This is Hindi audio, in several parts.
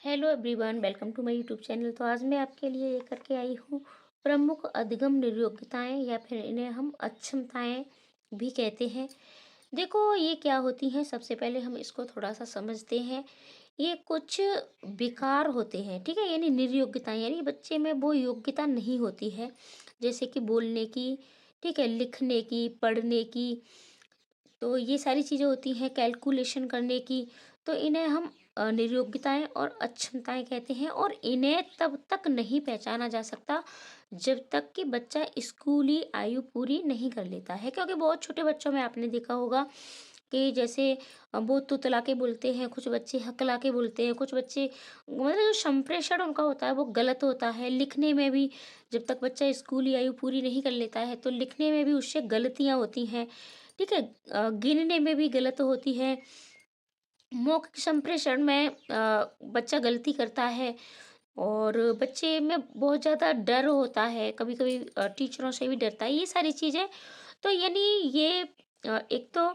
Hello everyone, welcome to my YouTube channel. तो आज मैं आपके लिए लेकर के आई हूँ प्रमुख अधिगम नियोग्यताएं या फिर इन्हें हम अक्षमताएं भी कहते हैं। देखो ये क्या होती हैं, सबसे पहले हम इसको थोड़ा सा समझते हैं। ये कुछ विकार होते हैं, ठीक है, यानी निर्योग्यताएं, यानी बच्चे में वो योग्यता नहीं होती है, जैसे कि बोलने की, ठीक है, लिखने की, पढ़ने की। तो ये सारी चीज़ें होती हैं, कैलकुलेशन करने की। तो इन्हें हम निर्योग्यताएं और अक्षमताएं कहते हैं, और इन्हें तब तक नहीं पहचाना जा सकता जब तक कि बच्चा स्कूली आयु पूरी नहीं कर लेता है। क्योंकि बहुत छोटे बच्चों में आपने देखा होगा कि जैसे वो तुतला के बोलते हैं, कुछ बच्चे हकला के बोलते हैं, कुछ बच्चे मतलब जो संप्रेषण उनका होता है वो गलत होता है। लिखने में भी जब तक बच्चा स्कूली आयु पूरी नहीं कर लेता है तो लिखने में भी उससे गलतियां होती हैं, ठीक है। गिनने में भी गलत होती है। मौखिक संप्रेषण में बच्चा गलती करता है, और बच्चे में बहुत ज़्यादा डर होता है, कभी कभी टीचरों से भी डरता है, ये सारी चीज़ें। तो यानी ये एक तो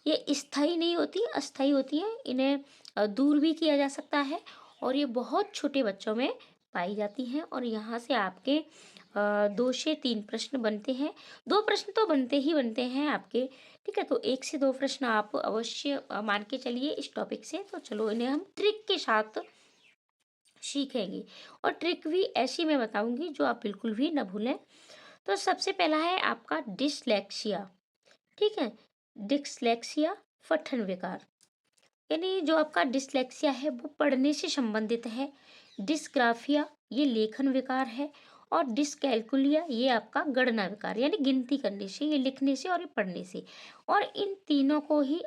ये स्थायी नहीं होती, अस्थायी होती है। इन्हें दूर भी किया जा सकता है, और ये बहुत छोटे बच्चों में पाई जाती हैं। और यहाँ से आपके 2 से 3 प्रश्न बनते हैं। 2 प्रश्न तो बनते ही बनते हैं आपके, ठीक है। तो 1 से 2 प्रश्न आप अवश्य मान के चलिए इस टॉपिक से। तो चलो इन्हें हम ट्रिक के साथ सीखेंगे, और ट्रिक भी ऐसी मैं बताऊंगी जो आप बिल्कुल भी ना भूलें। तो सबसे पहला है आपका डिसलेक्सिया, ठीक है। डिसलेक्सिया पठन विकार, यानी जो आपका डिसलेक्सिया है वो पढ़ने से संबंधित है। डिस्ग्राफिया ये लेखन विकार है, और डिसकैलकुलिया ये आपका गणना विकार, यानी गिनती करने से, ये लिखने से और ये पढ़ने से। और इन तीनों को ही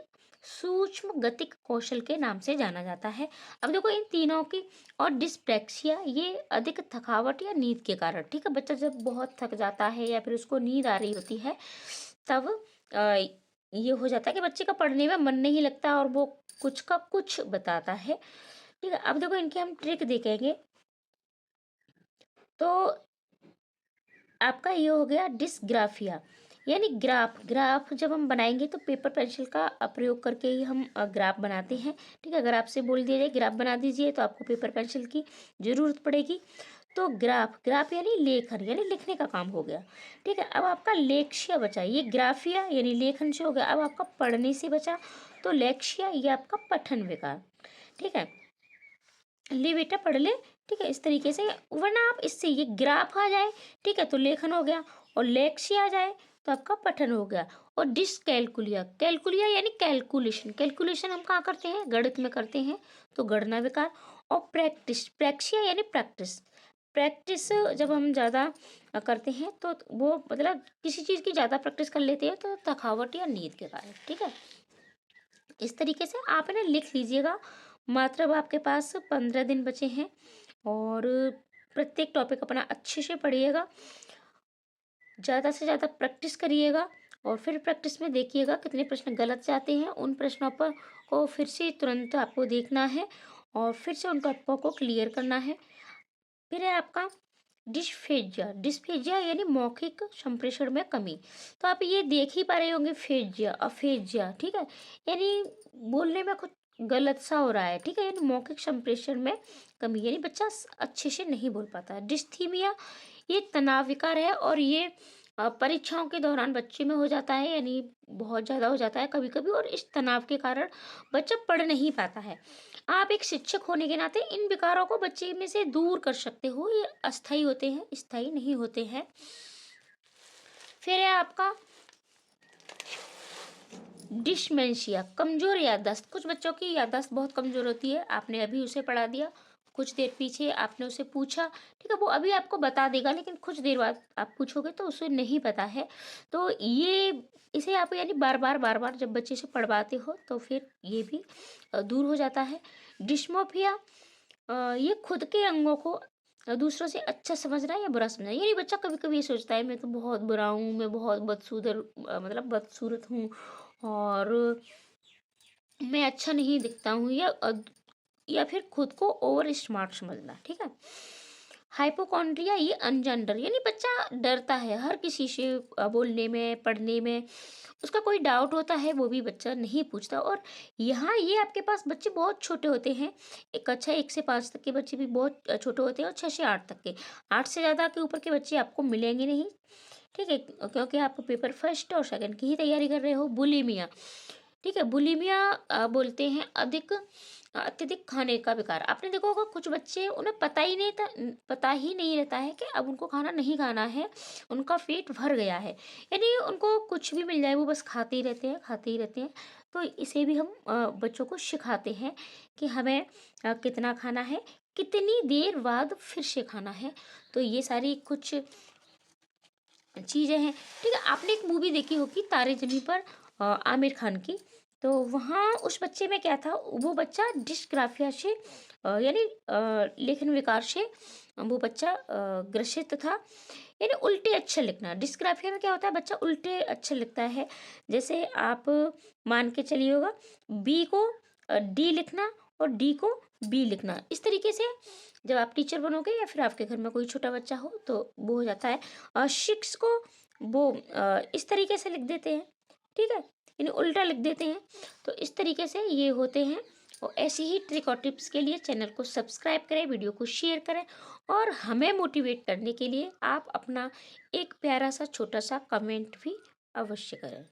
सूक्ष्म गतिक कौशल के नाम से जाना जाता है। अब देखो इन तीनों की, और डिस्प्रैक्सिया ये अधिक थकावट या नींद के कारण, ठीक है। बच्चा जब बहुत थक जाता है या फिर उसको नींद आ रही होती है, तब ये हो जाता है कि बच्चे का पढ़ने में मन नहीं लगता और वो कुछ का कुछ बताता है, ठीक है। अब देखो इनके हम ट्रिक देखेंगे। तो आपका ये हो गया डिसग्राफिया, यानी ग्राफ। ग्राफ जब हम बनाएंगे तो पेपर पेंसिल का प्रयोग करके ही हम ग्राफ बनाते हैं, ठीक है। अगर आपसे बोल दिया जाए ग्राफ बना दीजिए तो आपको पेपर पेंसिल की जरूरत पड़ेगी। तो ग्राफ, ग्राफ यानी लेखन, यानी लिखने का काम हो गया, ठीक है। अब आपका लेक्ष्य बचा, ये ग्राफिया यानी लेखन से हो गया। अब आपका पढ़ने से बचा, तो लेक्ष्य ये आपका पठन विकार, ठीक है। ले बेटा पढ़ ले, ठीक है, इस तरीके से। वरना आप इससे ये ग्राफ आ जाए, ठीक है, तो लेखन हो गया, और लेक्ष्य आ जाए तो आपका पठन हो गया। और डिसकैलकुलिया, कैलकुलिया यानी कैलकुलेशन, कैलकुलेशन हम कहाँ करते हैं, गणित में करते हैं, तो गणना विकार। और प्रैक्टिस, प्रैक्सिया यानी प्रैक्टिस, प्रैक्टिस जब हम ज़्यादा करते हैं तो वो मतलब किसी चीज़ की ज़्यादा प्रैक्टिस कर लेते हैं तो थकावट या नींद के कारण, ठीक है। इस तरीके से आप इन्हें लिख लीजिएगा। मात्र अब आपके पास 15 दिन बचे हैं, और प्रत्येक टॉपिक अपना अच्छे से पढ़िएगा, ज़्यादा से ज़्यादा प्रैक्टिस करिएगा। और फिर प्रैक्टिस में देखिएगा कितने प्रश्न गलत जाते हैं, उन प्रश्नों पर को फिर से तुरंत आपको देखना है, और फिर से उन टॉपिकों को क्लियर करना है। फिर है आपका डिस्फेजिया, डिस्फेजिया यानी मौखिक संप्रेषण में कमी। तो आप ये देख ही पा रहे होंगे, फेजिया अफेजिया, ठीक है, यानी बोलने में कुछ गलत सा हो रहा है, ठीक है, यानी मौखिक संप्रेषण में कमी, यानी बच्चा अच्छे से नहीं बोल पाता है। डिस्थीमिया ये तनाव विकार है, और ये परीक्षाओं के दौरान बच्चे में हो जाता है, यानी बहुत ज़्यादा हो जाता है कभी कभी, और इस तनाव के कारण बच्चा पढ़ नहीं पाता है। आप एक शिक्षक होने के नाते इन विकारों को बच्चे में से दूर कर सकते हो, ये अस्थाई होते हैं, स्थायी नहीं होते हैं। फिर है आपका डिस्मेंशिया, कमजोर याददाश्त। कुछ बच्चों की याददाश्त बहुत कमजोर होती है, आपने अभी उसे पढ़ा दिया, कुछ देर पीछे आपने उसे पूछा, ठीक है, वो अभी आपको बता देगा, लेकिन कुछ देर बाद आप पूछोगे तो उसे नहीं पता है। तो ये इसे आप यानी बार बार जब बच्चे से पढ़वाते हो तो फिर ये भी दूर हो जाता है। डिस्मोफिया ये खुद के अंगों को दूसरों से अच्छा समझना या बुरा समझना, यानी बच्चा कभी कभी ये सोचता है मैं तो बहुत बुरा हूँ, मैं बहुत बदसूरत, मतलब बदसूरत हूँ, और मैं अच्छा नहीं दिखता हूँ, या फिर खुद को ओवर स्मार्ट समझना, ठीक है। हाइपोकॉन्ड्रिया ये अनजान डर, यानी बच्चा डरता है हर किसी से, बोलने में, पढ़ने में, उसका कोई डाउट होता है वो भी बच्चा नहीं पूछता। और यहाँ ये आपके पास बच्चे बहुत छोटे होते हैं, एक अच्छा 1 से 5 तक के बच्चे भी बहुत छोटे होते हैं, और 6 से 8 तक के, 8 से ज़्यादा के ऊपर के बच्चे आपको मिलेंगे नहीं, ठीक है? क्योंकि आप पेपर फर्स्ट और सेकंड की ही तैयारी कर रहे हो। बुलिमिया, ठीक है, बुलिमिया बोलते हैं अत्यधिक खाने का विकार। आपने देखा होगा कुछ बच्चे, उन्हें पता ही नहीं रहता है कि अब उनको खाना नहीं खाना है, उनका पेट भर गया है, यानी उनको कुछ भी मिल जाए वो बस खाते ही रहते हैं, खाते ही रहते हैं। तो इसे भी हम बच्चों को सिखाते हैं कि हमें कितना खाना है, कितनी देर बाद फिर से खाना है। तो ये सारी कुछ चीज़ें हैं, ठीक है? आपने एक मूवी देखी होगी तारे ज़मीं पर, आमिर खान की। तो वहाँ उस बच्चे में क्या था, वो बच्चा डिस्ग्राफिया से यानी लेखन विकार से वो बच्चा ग्रसित था, यानी उल्टे अक्षर लिखना। डिस्ग्राफिया में क्या होता है, बच्चा उल्टे अक्षर लिखता है। जैसे आप मान के चलिए होगा, बी को डी लिखना और डी को बी लिखना, इस तरीके से जब आप टीचर बनोगे या फिर आपके घर में कोई छोटा बच्चा हो तो वो हो जाता है। शिक्स को वो इस तरीके से लिख देते हैं, ठीक है, यानी उल्टा लिख देते हैं। तो इस तरीके से ये होते हैं। और ऐसी ही ट्रिक और टिप्स के लिए चैनल को सब्सक्राइब करें, वीडियो को शेयर करें, और हमें मोटिवेट करने के लिए आप अपना एक प्यारा सा छोटा सा कमेंट भी अवश्य करें।